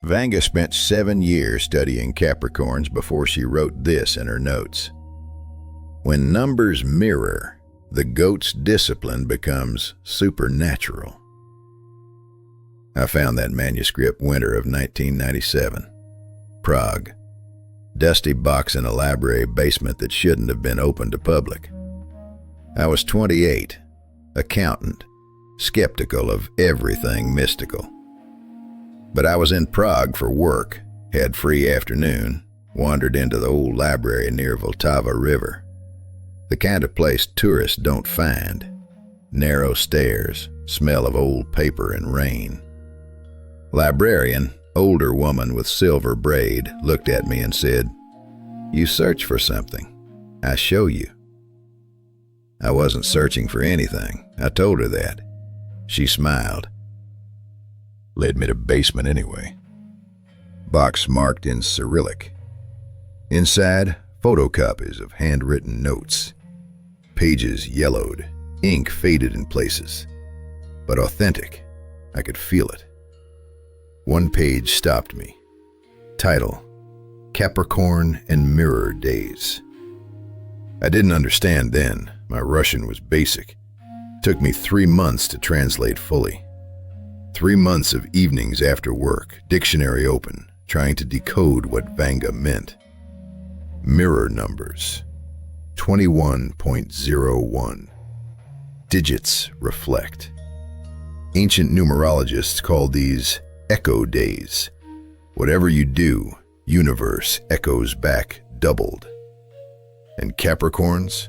Vanga spent 7 years studying Capricorns before she wrote this in her notes. When numbers mirror, the goat's discipline becomes supernatural. I found that manuscript winter of 1997. Prague. Dusty box in a library basement that shouldn't have been open to public. I was 28, accountant, skeptical of everything mystical. But I was in Prague for work, had free afternoon, wandered into the old library near Vltava River. The kind of place tourists don't find. Narrow stairs, smell of old paper and rain. Librarian, older woman with silver braid, looked at me and said, "You search for something. I show you." I wasn't searching for anything. I told her that. She smiled. Led me to basement anyway. Box marked in Cyrillic. Inside, photocopies of handwritten notes. Pages yellowed, ink faded in places. But authentic. I could feel it. One page stopped me. Title: Capricorn and Mirror Days. I didn't understand then. My Russian was basic. Took me 3 months to translate fully. 3 months of evenings after work, dictionary open, trying to decode what Vanga meant. Mirror numbers. 21.01. Digits reflect. Ancient numerologists called these echo days. Whatever you do, universe echoes back doubled. And Capricorns?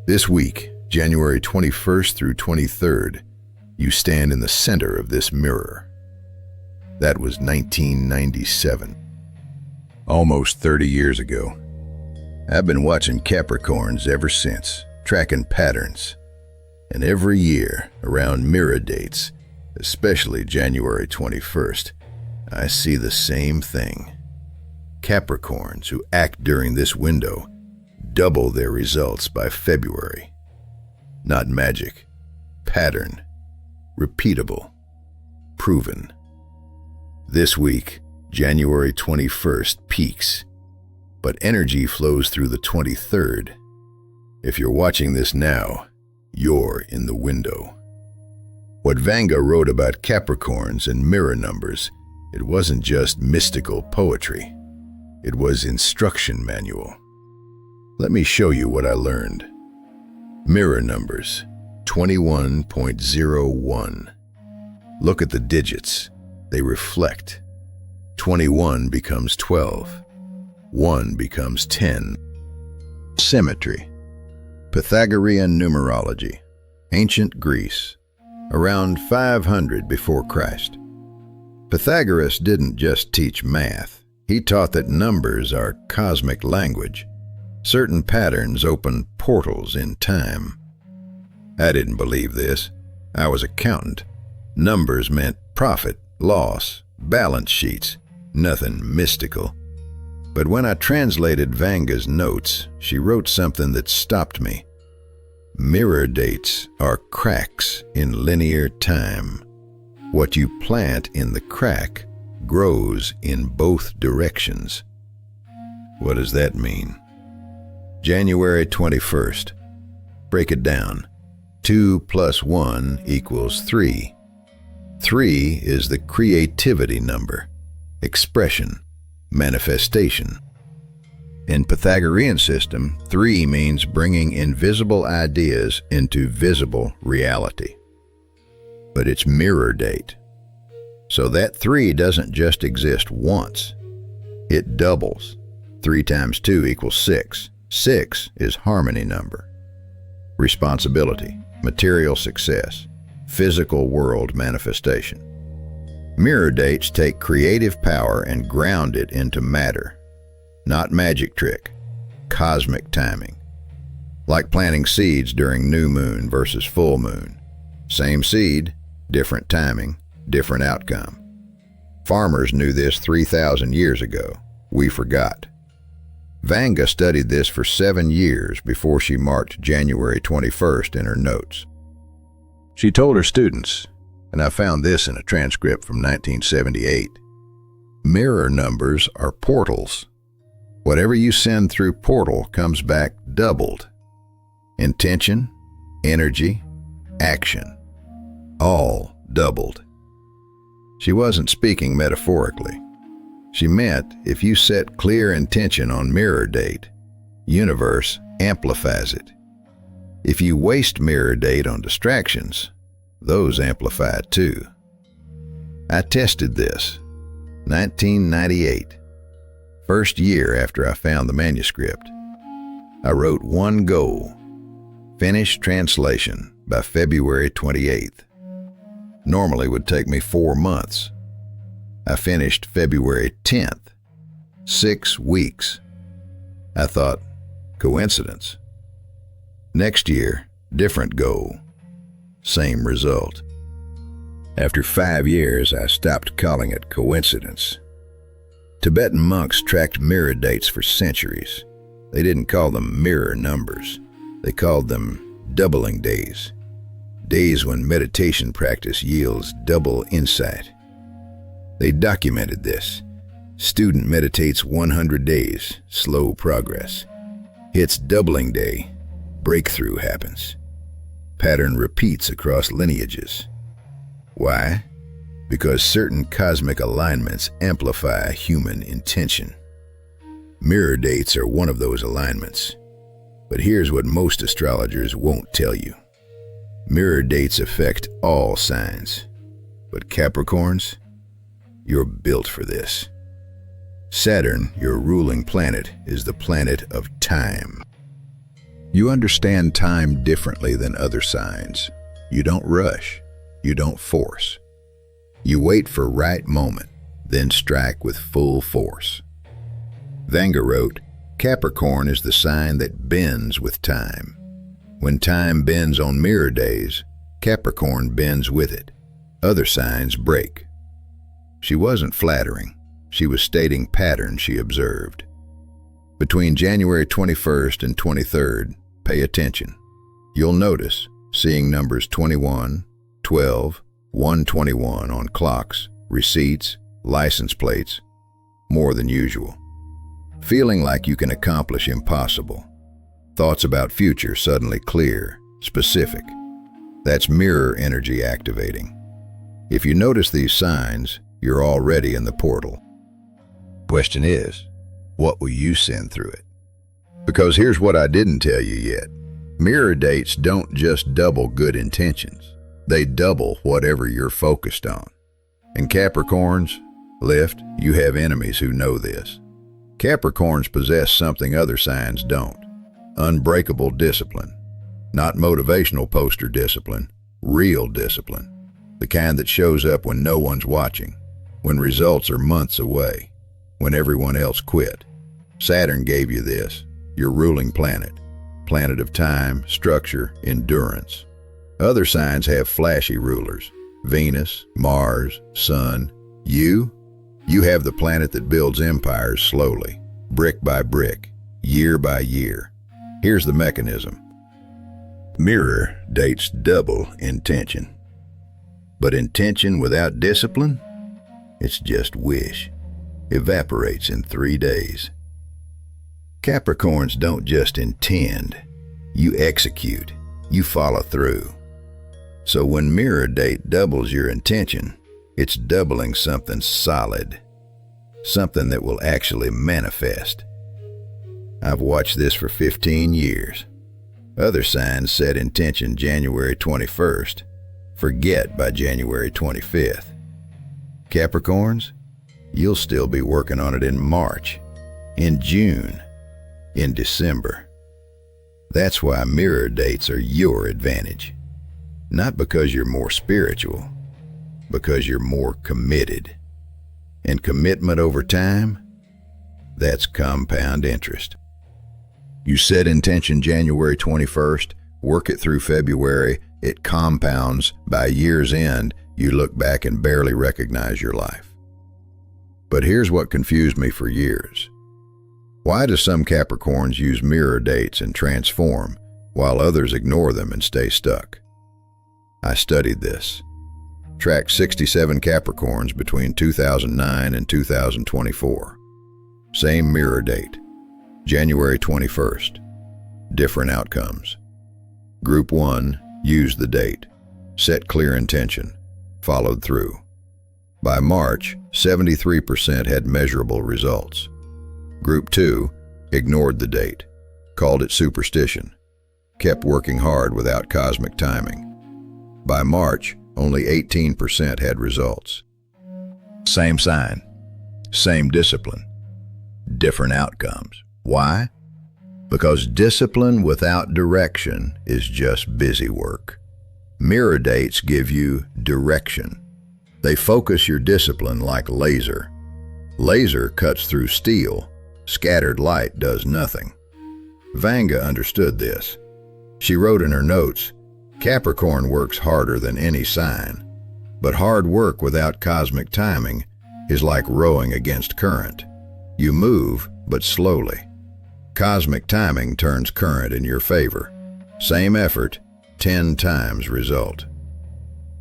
This week, January 21st through 23rd, you stand in the center of this mirror. That was 1997. Almost 30 years ago. I've been watching Capricorns ever since, tracking patterns. And every year, around mirror dates, especially January 21st, I see the same thing. Capricorns who act during this window double their results by February. Not magic, pattern, repeatable, proven. This week, January 21st peaks, but energy flows through the 23rd. If you're watching this now, you're in the window. What Vanga wrote about Capricorns and mirror numbers, it wasn't just mystical poetry. It was instruction manual. Let me show you what I learned. Mirror numbers, 21.01. Look at the digits. They reflect. 21 becomes 12. 1 becomes 10. Symmetry. Pythagorean numerology. Ancient Greece. Around 500 before Christ. Pythagoras didn't just teach math. He taught that numbers are cosmic language. Certain patterns open portals in time. I didn't believe this. I was accountant. Numbers meant profit, loss, balance sheets, nothing mystical. But when I translated Vanga's notes, she wrote something that stopped me. Mirror dates are cracks in linear time. What you plant in the crack grows in both directions. What does that mean? January 21st. Break it down. 2 plus 1 equals 3. 3 is the creativity number, expression, manifestation. In Pythagorean system, 3 means bringing invisible ideas into visible reality. But it's mirror date. So that 3 doesn't just exist once. It doubles. 3 times 2 equals 6. 6 is harmony number. Responsibility, material success, physical world manifestation. Mirror dates take creative power and ground it into matter. Not magic trick, cosmic timing. Like planting seeds during new moon versus full moon. Same seed, different timing, different outcome. Farmers knew this 3,000 years ago. We forgot. Vanga studied this for 7 years before she marked January 21st in her notes. She told her students, and I found this in a transcript from 1978, Mirror numbers are portals. Whatever you send through portal comes back doubled. Intention, energy, action, all doubled. She wasn't speaking metaphorically. She meant if you set clear intention on mirror date, universe amplifies it. If you waste mirror date on distractions, those amplify too. I tested this. 1998. First year after I found the manuscript. I wrote one goal: finish translation by February 28th. Normally would take me 4 months. I finished February 10th. 6 weeks. I thought, coincidence. Next year, different goal. Same result. After 5 years, I stopped calling it coincidence. Tibetan monks tracked mirror dates for centuries. They didn't call them mirror numbers. They called them doubling days. Days when meditation practice yields double insight. They documented this. Student meditates 100 days, slow progress. Hits doubling day, breakthrough happens. Pattern repeats across lineages. Why? Because certain cosmic alignments amplify human intention. Mirror dates are one of those alignments. But here's what most astrologers won't tell you. Mirror dates affect all signs. But Capricorns, you're built for this. Saturn, your ruling planet, is the planet of time. You understand time differently than other signs. You don't rush. You don't force. You wait for right moment, then strike with full force. Vanga wrote, Capricorn is the sign that bends with time. When time bends on mirror days, Capricorn bends with it. Other signs break. She wasn't flattering. She was stating patterns she observed. Between January 21st and 23rd, pay attention. You'll notice seeing numbers 21, 12, 121 on clocks, receipts, license plates, more than usual. Feeling like you can accomplish impossible. Thoughts about future suddenly clear, specific. That's mirror energy activating. If you notice these signs, you're already in the portal. Question is, what will you send through it? Because here's what I didn't tell you yet. Mirror dates don't just double good intentions. They double whatever you're focused on. And Capricorns, lift, you have enemies who know this. Capricorns possess something other signs don't. Unbreakable discipline. Not motivational poster discipline, real discipline. The kind that shows up when no one's watching, when results are months away, when everyone else quit. Saturn gave you this, your ruling planet. Planet of time, structure, endurance. Other signs have flashy rulers. Venus, Mars, Sun. You have the planet that builds empires slowly, brick by brick, year by year. Here's the mechanism. Mirror dates double intention. But intention without discipline? It's just wish. Evaporates in 3 days. Capricorns don't just intend. You execute. You follow through. So when mirror date doubles your intention, it's doubling something solid. Something that will actually manifest. I've watched this for 15 years. Other signs set intention January 21st. Forget by January 25th. Capricorns, you'll still be working on it in March, in June, in December. That's why mirror dates are your advantage. Not because you're more spiritual, because you're more committed. And commitment over time, that's compound interest. You set intention January 21st, work it through February, it compounds. By year's end, you look back and barely recognize your life. But here's what confused me for years. Why do some Capricorns use mirror dates and transform, while others ignore them and stay stuck? I studied this. Tracked 67 Capricorns between 2009 and 2024. Same mirror date, January 21st. Different outcomes. Group 1 used the date, set clear intention, followed through. By March, 73% had measurable results. Group 2 ignored the date, called it superstition, kept working hard without cosmic timing. By March, only 18% had results. Same sign, same discipline, different outcomes. Why? Because discipline without direction is just busy work. Mirror dates give you direction. They focus your discipline like laser. Laser cuts through steel. Scattered light does nothing. Vanga understood this. She wrote in her notes, Capricorn works harder than any sign, but hard work without cosmic timing is like rowing against current. You move, but slowly. Cosmic timing turns current in your favor. Same effort, 10 times result.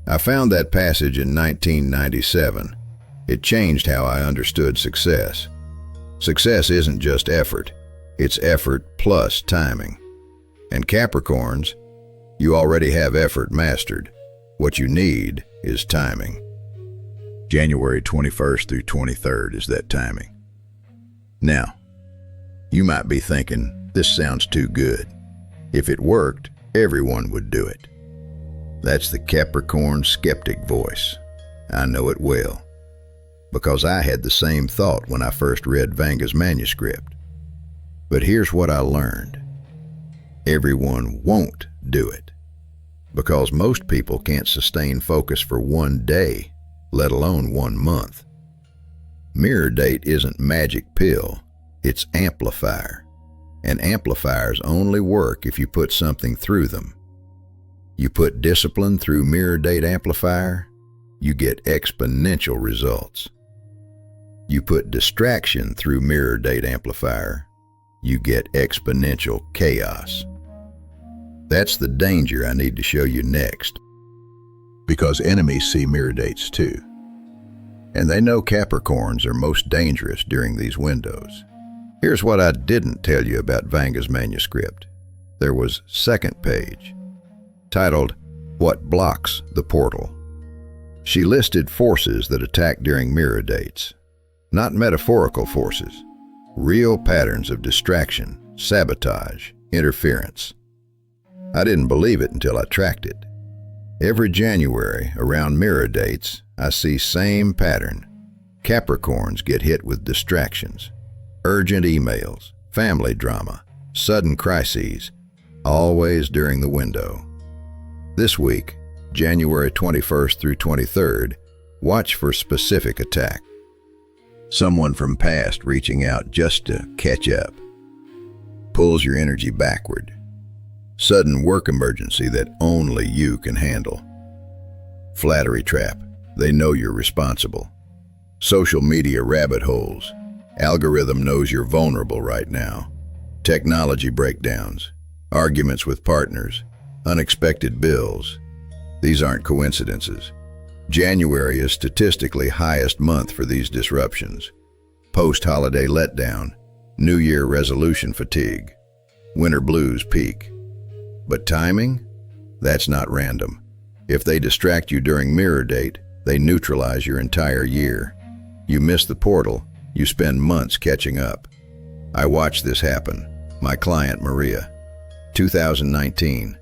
I found that passage in 1997. It changed how I understood success. Success isn't just effort, it's effort plus timing. And Capricorns, you already have effort mastered. What you need is timing. January 21st through 23rd is that timing. Now, you might be thinking, this sounds too good. If it worked, everyone would do it. That's the Capricorn skeptic voice. I know it well, because I had the same thought when I first read Vanga's manuscript. But here's what I learned. Everyone won't do it, because most people can't sustain focus for one day, let alone 1 month. Mirror date isn't magic pill, it's amplifier. And amplifiers only work if you put something through them. You put discipline through mirror date amplifier, you get exponential results. You put distraction through mirror date amplifier, you get exponential chaos. That's the danger I need to show you next. Because enemies see mirror dates too. And they know Capricorns are most dangerous during these windows. Here's what I didn't tell you about Vanga's manuscript. There was second page, titled, What Blocks the Portal? She listed forces that attack during mirror dates. Not metaphorical forces, real patterns of distraction, sabotage, interference. I didn't believe it until I tracked it. Every January, around mirror dates, I see same pattern. Capricorns get hit with distractions, urgent emails, family drama, sudden crises, always during the window. This week, January 21st through 23rd, watch for specific attack. Someone from past reaching out just to catch up. Pulls your energy backward. Sudden work emergency that only you can handle. Flattery trap. They know you're responsible. Social media rabbit holes. Algorithm knows you're vulnerable right now. Technology breakdowns. Arguments with partners. Unexpected bills. These aren't coincidences. January is statistically highest month for these disruptions. Post-holiday letdown. New Year resolution fatigue. Winter blues peak. But timing? That's not random. If they distract you during mirror date, they neutralize your entire year. You miss the portal, you spend months catching up. I watched this happen. My client, Maria, 2019.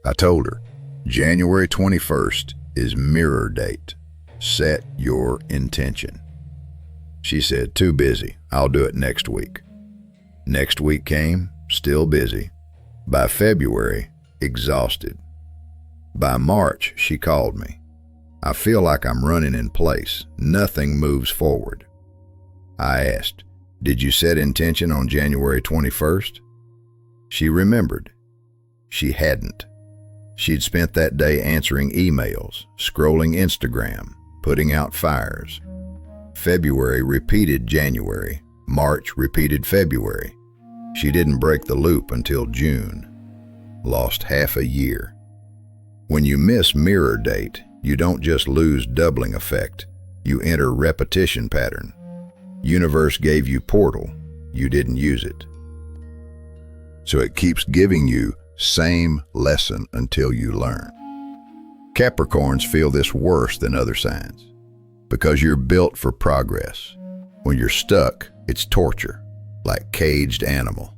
I told her, January 21st is mirror date. Set your intention. She said, too busy. I'll do it next week. Next week came, still busy. By February, exhausted. By March, she called me. I feel like I'm running in place. Nothing moves forward. I asked, did you set intention on January 21st? She remembered. She hadn't. She'd spent that day answering emails, scrolling Instagram, putting out fires. February repeated January. March repeated February. She didn't break the loop until June. Lost half a year. When you miss mirror date, You don't just lose doubling effect, you enter repetition pattern. Universe gave you portal, you didn't use it. So it keeps giving you same lesson until you learn. Capricorns feel this worse than other signs because you're built for progress. When you're stuck, it's torture, like caged animal.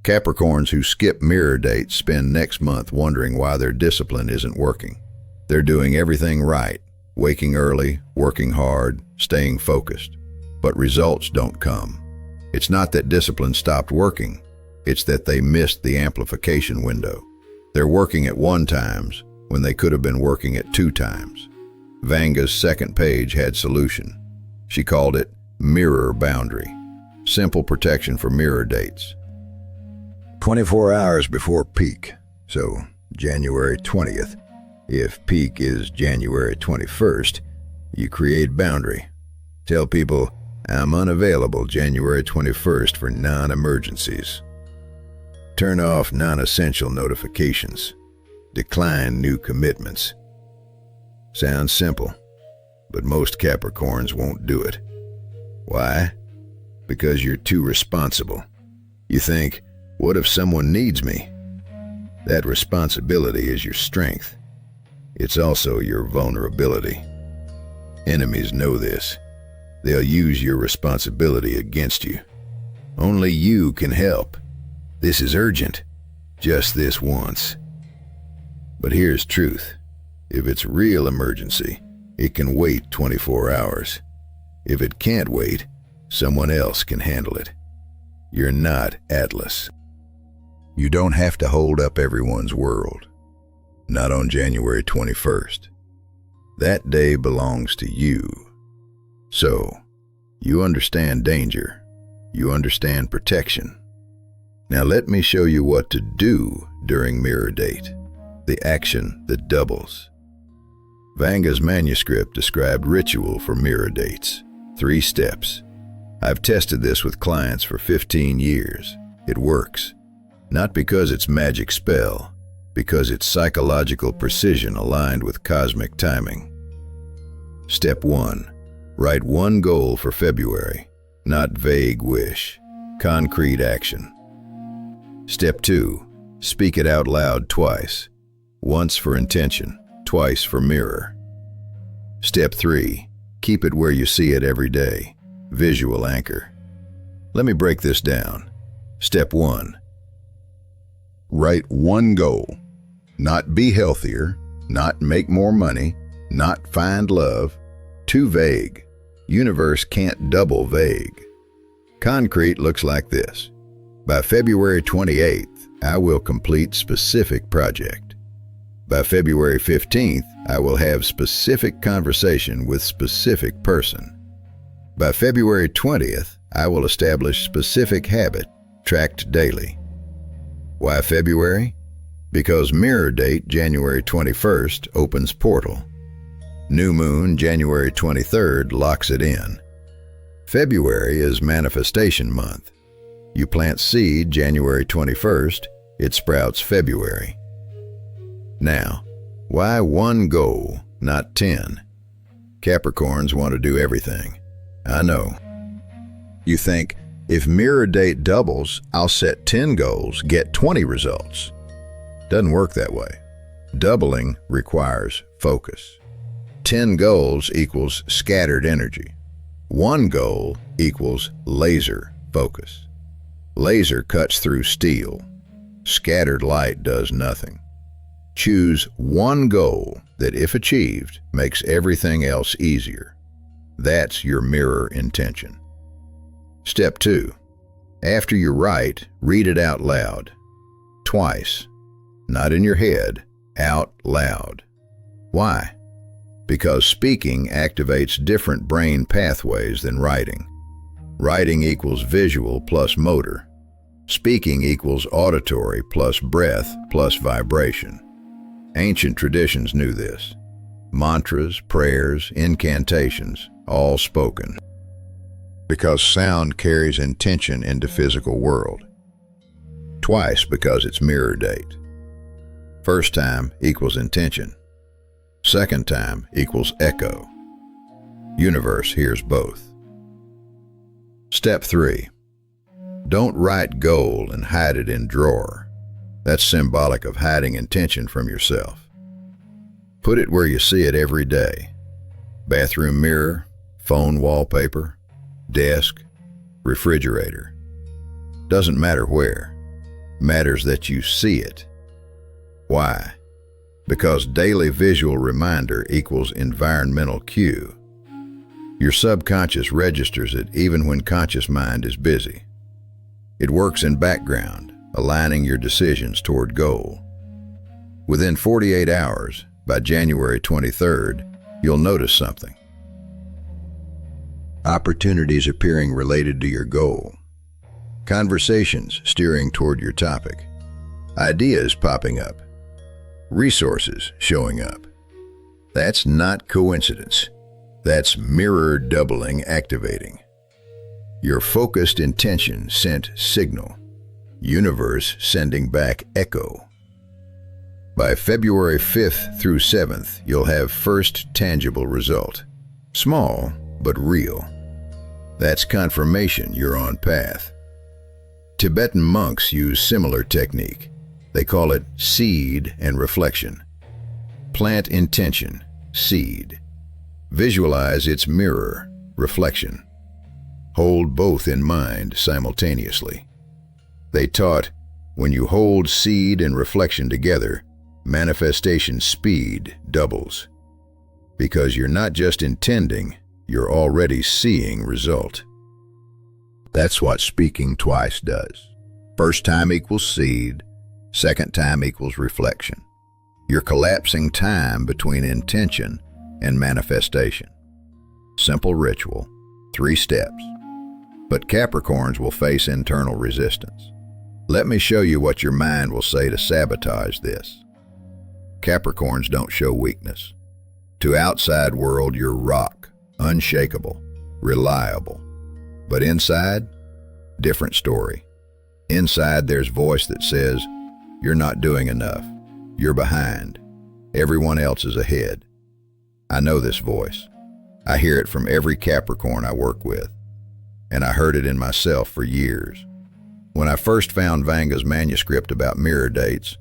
Capricorns who skip mirror dates spend next month wondering why their discipline isn't working. They're doing everything right, waking early, working hard, staying focused, but results don't come. It's not that discipline stopped working, it's that they missed the amplification window. They're working at 1 times when they could have been working at 2 times. Vanga's second page had solution. She called it mirror boundary, simple protection for mirror dates. 24 hours before peak, so January 20th. If peak is January 21st, you create boundary. Tell people, I'm unavailable January 21st for non-emergencies. Turn off non-essential notifications. Decline new commitments. Sounds simple, but most Capricorns won't do it. Why? Because you're too responsible. You think, what if someone needs me? That responsibility is your strength. It's also your vulnerability. Enemies know this. They'll use your responsibility against you. Only you can help. This is urgent. Just this once. But here's truth. If it's real emergency, it can wait 24 hours. If it can't wait, someone else can handle it. You're not Atlas. You don't have to hold up everyone's world. Not on January 21st. That day belongs to you. So, you understand danger. You understand protection. Now let me show you what to do during mirror date. The action that doubles. Vanga's manuscript described ritual for mirror dates. 3 steps. I've tested this with clients for 15 years. It works. Not because it's magic spell, because it's psychological precision aligned with cosmic timing. Step 1. Write 1 goal for February, not vague wish, concrete action. Step 2. Speak it out loud twice, once for intention, twice for mirror. Step 3. Keep it where you see it every day, visual anchor. Let me break this down. Step 1. Write 1 goal. Not be healthier, not make more money, not find love. Too vague. Universe can't double vague. Concrete looks like this. By February 28th, I will complete specific project. By February 15th, I will have specific conversation with specific person. By February 20th, I will establish specific habit, tracked daily. Why February? Because mirror date January 21st opens portal. New moon January 23rd locks it in. February is manifestation month. You plant seed January 21st, it sprouts February. Now, why 1 goal, not 10? Capricorns want to do everything. I know. You think, if mirror date doubles, I'll set 10 goals, get 20 results. Doesn't work that way. Doubling requires focus. 10 goals equals scattered energy. 1 goal equals laser focus. Laser cuts through steel. Scattered light does nothing. Choose 1 goal that, if achieved, makes everything else easier. That's your mirror intention. Step 2. After you write, read it out loud. Twice. Not in your head, out loud. Why? Because speaking activates different brain pathways than writing. Writing equals visual plus motor. Speaking equals auditory plus breath plus vibration. Ancient traditions knew this. Mantras, prayers, incantations, all spoken. Because sound carries intention into physical world. Twice because it's mirror date. First time equals intention. Second time equals echo. Universe hears both. Step 3. Don't write goal and hide it in drawer. That's symbolic of hiding intention from yourself. Put it where you see it every day. Bathroom mirror, phone wallpaper, desk, refrigerator. Doesn't matter where. Matters that you see it. Why? Because daily visual reminder equals environmental cue. Your subconscious registers it even when conscious mind is busy. It works in background, aligning your decisions toward goal. Within 48 hours, by January 23rd, you'll notice something. Opportunities appearing related to your goal. Conversations steering toward your topic. Ideas popping up. Resources showing up. That's not coincidence. That's mirror doubling activating. Your focused intention sent signal. Universe sending back echo. By February 5th through 7th, you'll have first tangible result. Small, but real. That's confirmation you're on path. Tibetan monks use similar technique. They call it seed and reflection. Plant intention, seed. Visualize its mirror, reflection. Hold both in mind simultaneously. They taught, when you hold seed and reflection together, manifestation speed doubles. Because you're not just intending, you're already seeing result. That's what speaking twice does. First time equals seed, second time equals reflection. You're collapsing time between intention and manifestation. Simple ritual, 3 steps. But Capricorns will face internal resistance. Let me show you what your mind will say to sabotage this. Capricorns don't show weakness. To outside world, you're rock, unshakable, reliable. But inside, different story. Inside, there's voice that says, you're not doing enough. You're behind. Everyone else is ahead. I know this voice. I hear it from every Capricorn I work with. And I heard it in myself for years. When I first found Vanga's manuscript about mirror dates,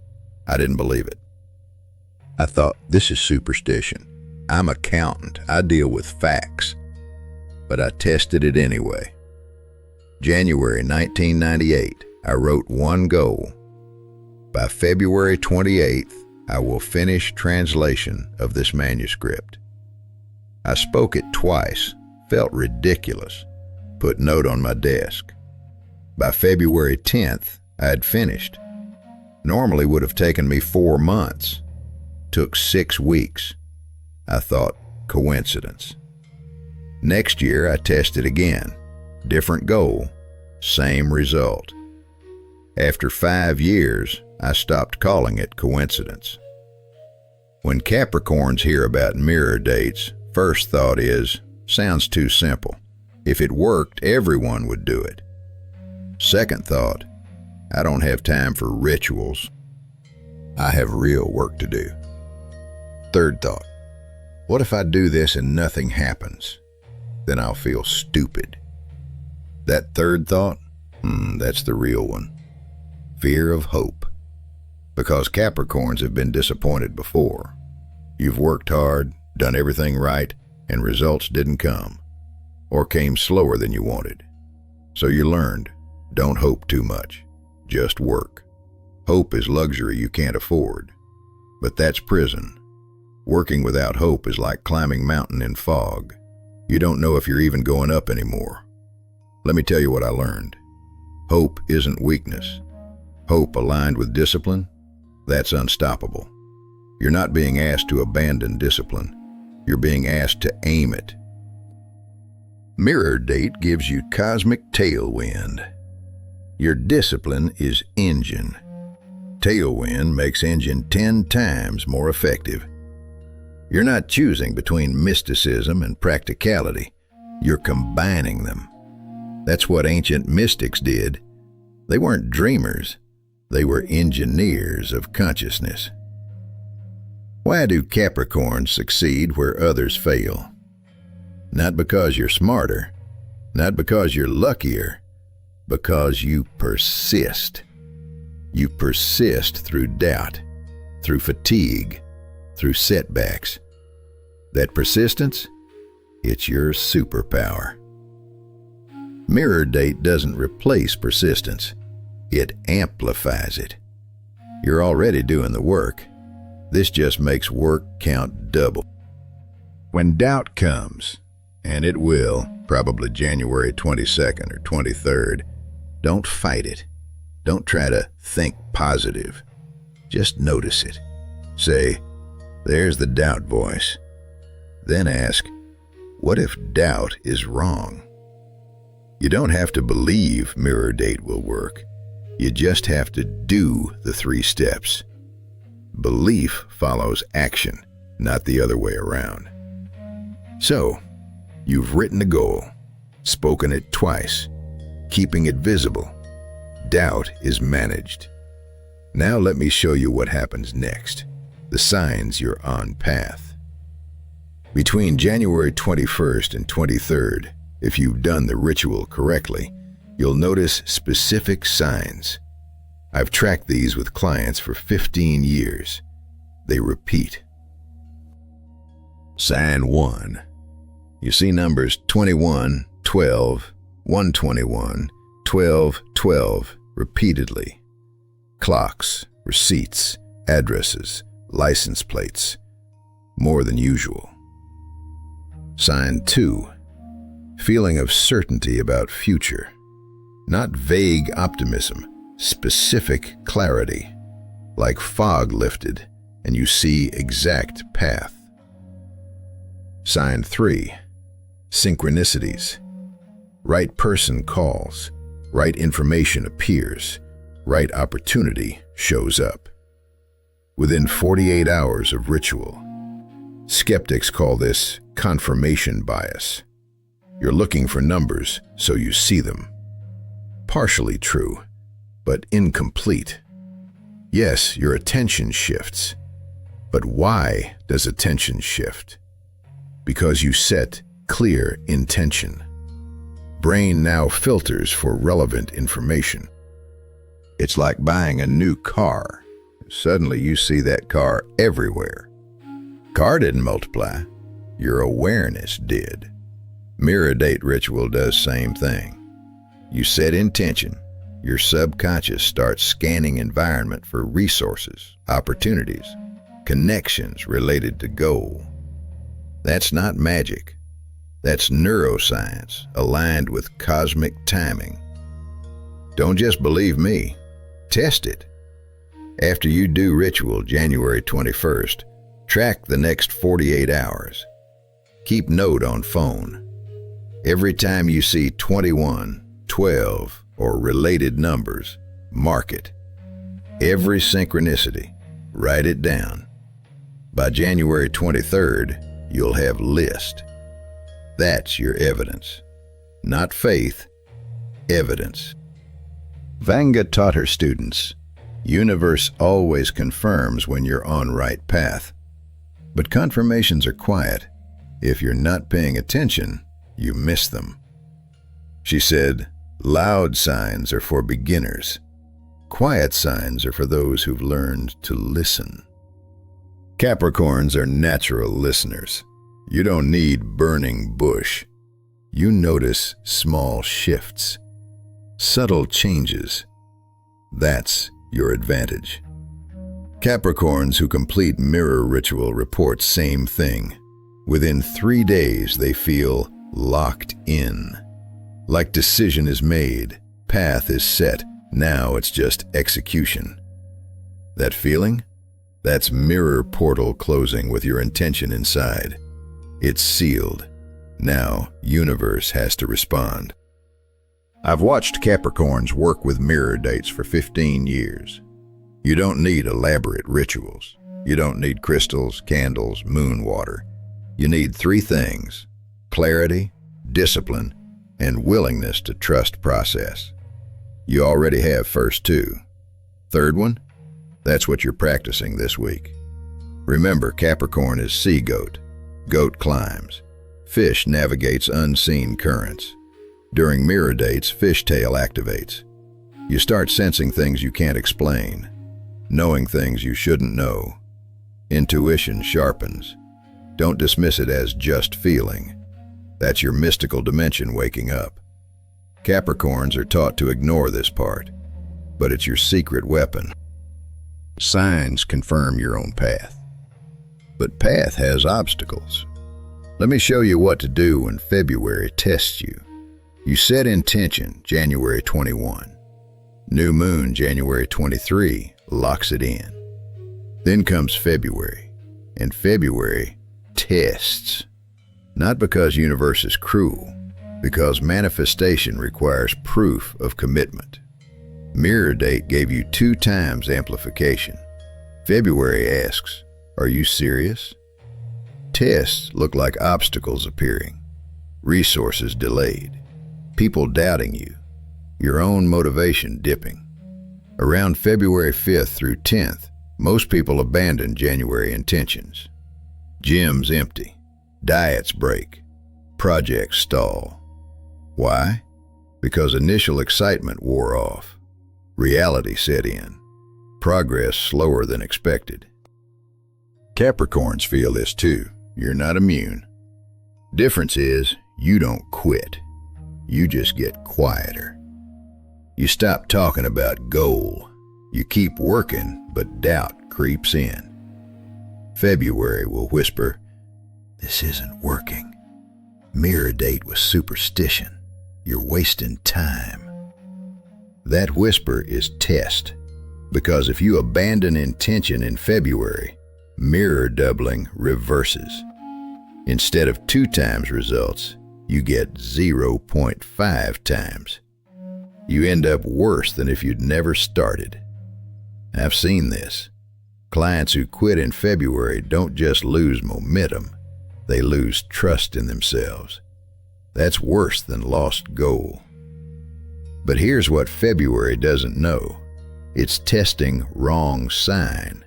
I didn't believe it. I thought, this is superstition. I'm an accountant. I deal with facts. But I tested it anyway. January 1998, I wrote one goal. By February 28th, I will finish translation of this manuscript. I spoke it twice, felt ridiculous, put note on my desk. By February 10th, I had finished. Normally would have taken me 4 months. Took 6 weeks. I thought, coincidence. Next year, I tested again. Different goal, same result. After 5 years, I stopped calling it coincidence. When Capricorns hear about mirror dates, first thought is, sounds too simple. If it worked, everyone would do it. Second thought, I don't have time for rituals. I have real work to do. Third thought, what if I do this and nothing happens? Then I'll feel stupid. That third thought, that's the real one. Fear of hope. Because Capricorns have been disappointed before. You've worked hard, done everything right, and results didn't come, or came slower than you wanted. So you learned, don't hope too much, just work. Hope is luxury you can't afford, but that's prison. Working without hope is like climbing mountain in fog. You don't know if you're even going up anymore. Let me tell you what I learned. Hope isn't weakness. Hope aligned with discipline, that's unstoppable. You're not being asked to abandon discipline. You're being asked to aim it. Mirror date gives you cosmic tailwind. Your discipline is engine. Tailwind makes engine 10 times more effective. You're not choosing between mysticism and practicality. You're combining them. That's what ancient mystics did. They weren't dreamers. They were engineers of consciousness. Why do Capricorns succeed where others fail? Not because you're smarter, not because you're luckier, because you persist. You persist through doubt, through fatigue, through setbacks. That persistence, it's your superpower. Mirror date doesn't replace persistence, it amplifies it. You're already doing the work. This just makes work count double. When doubt comes, and it will, probably January 22nd or 23rd, don't fight it. Don't try to think positive. Just notice it. Say, there's the doubt voice. Then ask, what if doubt is wrong? You don't have to believe mirror date will work. You just have to do the 3 steps. Belief follows action, not the other way around. So, you've written a goal, spoken it twice, keeping it visible. Doubt is managed. Now let me show you what happens next, the signs you're on path. Between January 21st and 23rd, if you've done the ritual correctly, you'll notice specific signs. I've tracked these with clients for 15 years. They repeat. Sign 1. You see numbers 21, 12, 121, 12, 12 repeatedly. Clocks, receipts, addresses, license plates. More than usual. Sign 2. Feeling of certainty about future. Not vague optimism, specific clarity. Like fog lifted and you see exact path. Sign 3. Synchronicities. Right person calls, right information appears, right opportunity shows up. Within 48 hours of ritual. Skeptics call this confirmation bias. You're looking for numbers, so you see them. Partially true, but incomplete. Yes, your attention shifts. But why does attention shift? Because you set clear intention. Brain now filters for relevant information. It's like buying a new car. Suddenly you see that car everywhere. Car didn't multiply. Your awareness did. Mirror date ritual does same thing. You set intention. Your subconscious starts scanning environment for resources, opportunities, connections related to goal. That's not magic. That's neuroscience aligned with cosmic timing. Don't just believe me. Test it. After you do ritual January 21st, track the next 48 hours. Keep note on phone. Every time you see 21, 12, or related numbers, mark it. Every synchronicity, write it down. By January 23rd, you'll have list. That's your evidence. Not faith, evidence. Vanga taught her students, universe always confirms when you're on right path. But confirmations are quiet. If you're not paying attention, you miss them. She said, loud signs are for beginners. Quiet signs are for those who've learned to listen. Capricorns are natural listeners. You don't need burning bush. You notice small shifts, subtle changes. That's your advantage. Capricorns who complete mirror ritual report same thing. Within 3 days, they feel locked in. Like decision is made, path is set, now it's just execution. That feeling? That's mirror portal closing with your intention inside. It's sealed. Now, universe has to respond. I've watched Capricorns work with mirror dates for 15 years. You don't need elaborate rituals. You don't need crystals, candles, moon water. You need 3 things: clarity, discipline, and willingness to trust process. You already have first 2. Third one? That's what you're practicing this week. Remember, Capricorn is sea goat. Goat climbs. Fish navigates unseen currents. During mirror dates, fishtail activates. You start sensing things you can't explain, knowing things you shouldn't know. Intuition sharpens. Don't dismiss it as just feeling. That's your mystical dimension waking up. Capricorns are taught to ignore this part, but it's your secret weapon. Signs confirm your own path, but path has obstacles. Let me show you what to do when February tests you. You set intention January 21. New moon January 23 locks it in. Then comes February, and February tests. Not because universe is cruel, because manifestation requires proof of commitment. Mirror date gave you 2 times amplification. February asks, are you serious? Tests look like obstacles appearing, resources delayed, people doubting you, your own motivation dipping. Around February 5th through 10th, most people abandon January intentions. Gyms empty, diets break, projects stall. Why? Because initial excitement wore off. Reality set in. Progress slower than expected. Capricorns feel this too. You're not immune. Difference is, you don't quit. You just get quieter. You stop talking about goal. You keep working, but doubt creeps in. February will whisper, this isn't working. Mirror date with superstition. You're wasting time. That whisper is test, because if you abandon intention in February, mirror doubling reverses. Instead of 2 times results, you get 0.5 times. You end up worse than if you'd never started. I've seen this. Clients who quit in February don't just lose momentum, they lose trust in themselves. That's worse than lost goal. But here's what February doesn't know. It's testing wrong sign.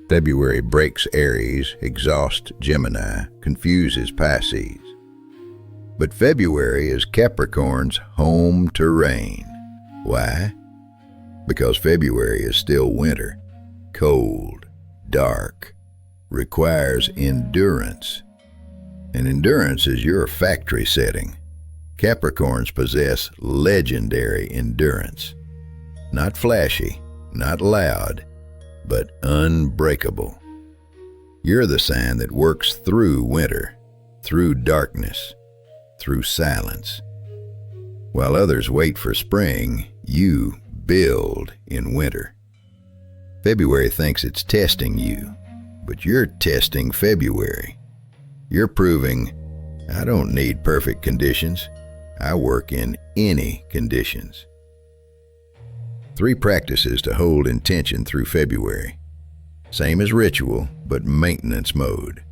February breaks Aries, exhausts Gemini, confuses Pisces. But February is Capricorn's home terrain. Why? Because February is still winter, cold, dark, requires endurance. And endurance is your factory setting. Capricorns possess legendary endurance. Not flashy, not loud, but unbreakable. You're the sign that works through winter, through darkness, through silence. While others wait for spring, you build in winter. February thinks it's testing you, but you're testing February. You're proving, I don't need perfect conditions. I work in any conditions. 3 practices to hold intention through February. Same as ritual, but maintenance mode.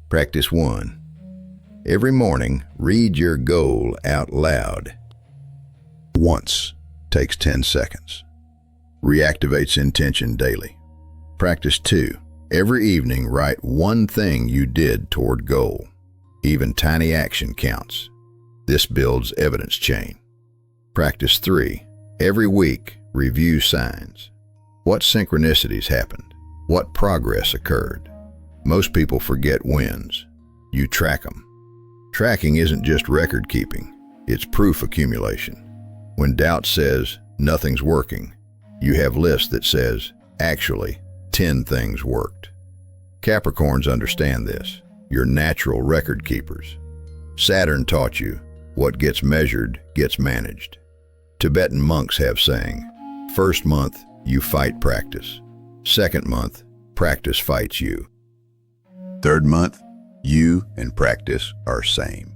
Practice 1. Every morning, read your goal out loud. Once. Takes 10 seconds. Reactivates intention daily. Practice 2. Every evening, write 1 thing you did toward goal. Even tiny action counts. This builds evidence chain. Practice 3. Every week, review signs. What synchronicities happened? What progress occurred? Most people forget wins. You track them. Tracking isn't just record keeping, it's proof accumulation. When doubt says nothing's working, you have lists that says, actually, 10 things worked. Capricorns understand this. You're natural record keepers. Saturn taught you, what gets measured gets managed. Tibetan monks have saying, first month, you fight practice. Second month, practice fights you. Third month, you and practice are same.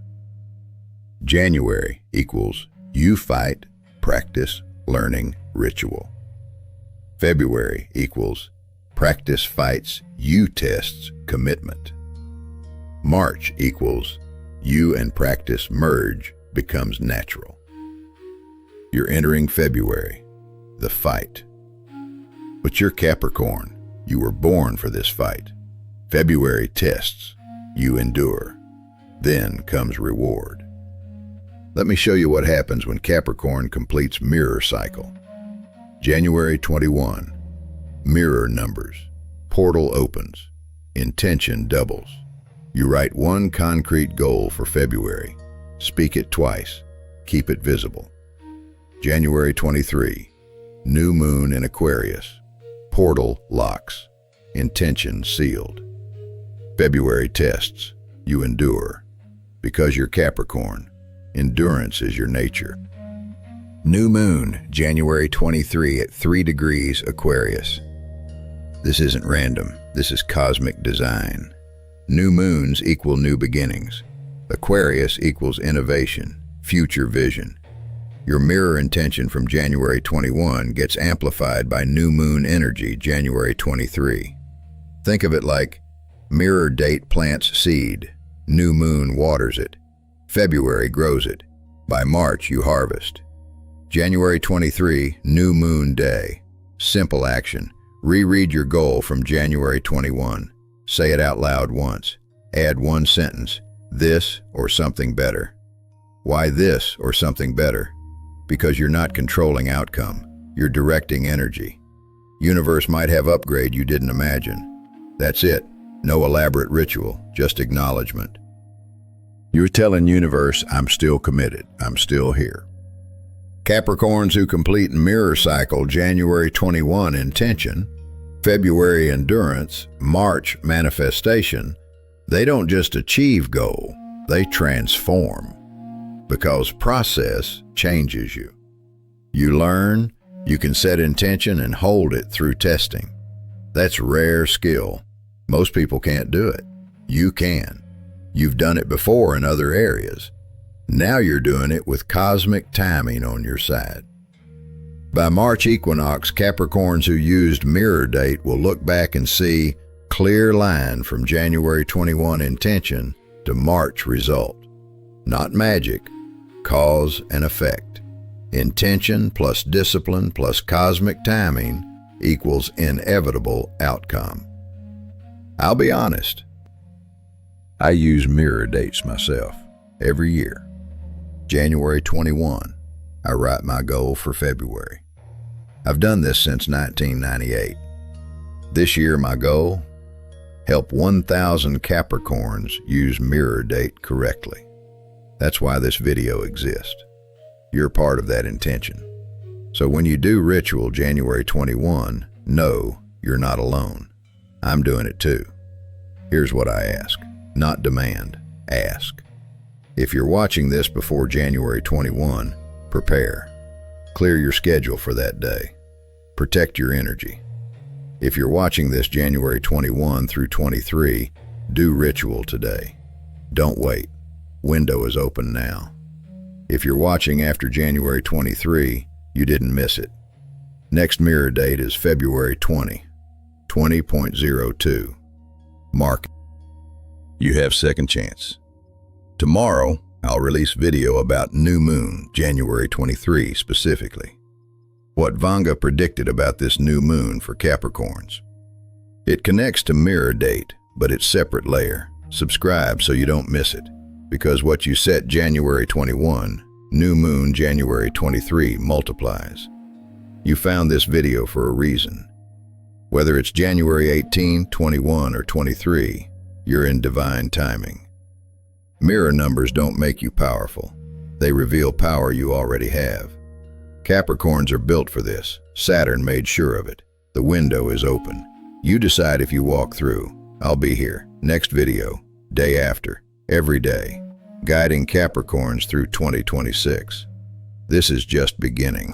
January equals you fight, practice, learning, ritual. February equals practice fights, you tests, commitment. March equals you and practice merge, becomes natural. You're entering February, the fight. But you're Capricorn. You were born for this fight. February tests. You endure. Then comes reward. Let me show you what happens when Capricorn completes mirror cycle. January 21. Mirror numbers. Portal opens. Intention doubles. You write one concrete goal for February. Speak it twice. Keep it visible. January 23. New moon in Aquarius. Portal locks. Intention sealed. February tests. You endure. Because you're Capricorn, endurance is your nature. New moon, January 23 at 3 degrees Aquarius. This isn't random. This is cosmic design. New moons equal new beginnings. Aquarius equals innovation, future vision. Your mirror intention from January 21 gets amplified by new moon energy, January 23. Think of it like mirror date plants seed, new moon waters it, February grows it, by March you harvest. January 23, new moon day, simple action. Reread your goal from January 21. Say it out loud once. Add one sentence, this or something better. Why this or something better? Because you're not controlling outcome, you're directing energy. Universe might have upgrade you didn't imagine. That's it. No elaborate ritual, just acknowledgement. You're telling universe, I'm still committed, I'm still here. Capricorns who complete mirror cycle January 21 intention, February endurance, March manifestation, they don't just achieve goal, they transform. Because process changes you. You learn, you can set intention and hold it through testing. That's rare skill. Most people can't do it. You can. You've done it before in other areas. Now you're doing it with cosmic timing on your side. By March equinox, Capricorns who used mirror date will look back and see clear line from January 21 intention to March result. Not magic, cause and effect. Intention plus discipline plus cosmic timing equals inevitable outcome. I'll be honest, I use mirror dates myself every year. January 21, I write my goal for February. I've done this since 1998. This year my goal, help 1,000 Capricorns use mirror date correctly. That's why this video exists. You're part of that intention. So when you do ritual January 21, know you're not alone. I'm doing it too. Here's what I ask, not demand, ask. If you're watching this before January 21, prepare. Clear your schedule for that day. Protect your energy. If you're watching this January 21 through 23, do ritual today. Don't wait. Window is open now. If you're watching after January 23, you didn't miss it. Next mirror date is February 20, 20.02. Mark. You have second chance. Tomorrow, I'll release video about new moon, January 23 specifically. What Vanga predicted about this new moon for Capricorns. It connects to mirror date, but it's separate layer. Subscribe so you don't miss it. Because what you set January 21, new moon January 23 multiplies. You found this video for a reason. Whether it's January 18, 21, or 23, you're in divine timing. Mirror numbers don't make you powerful. They reveal power you already have. Capricorns are built for this. Saturn made sure of it. The window is open. You decide if you walk through. I'll be here. Next video, day after, every day, guiding Capricorns through 2026. This is just beginning.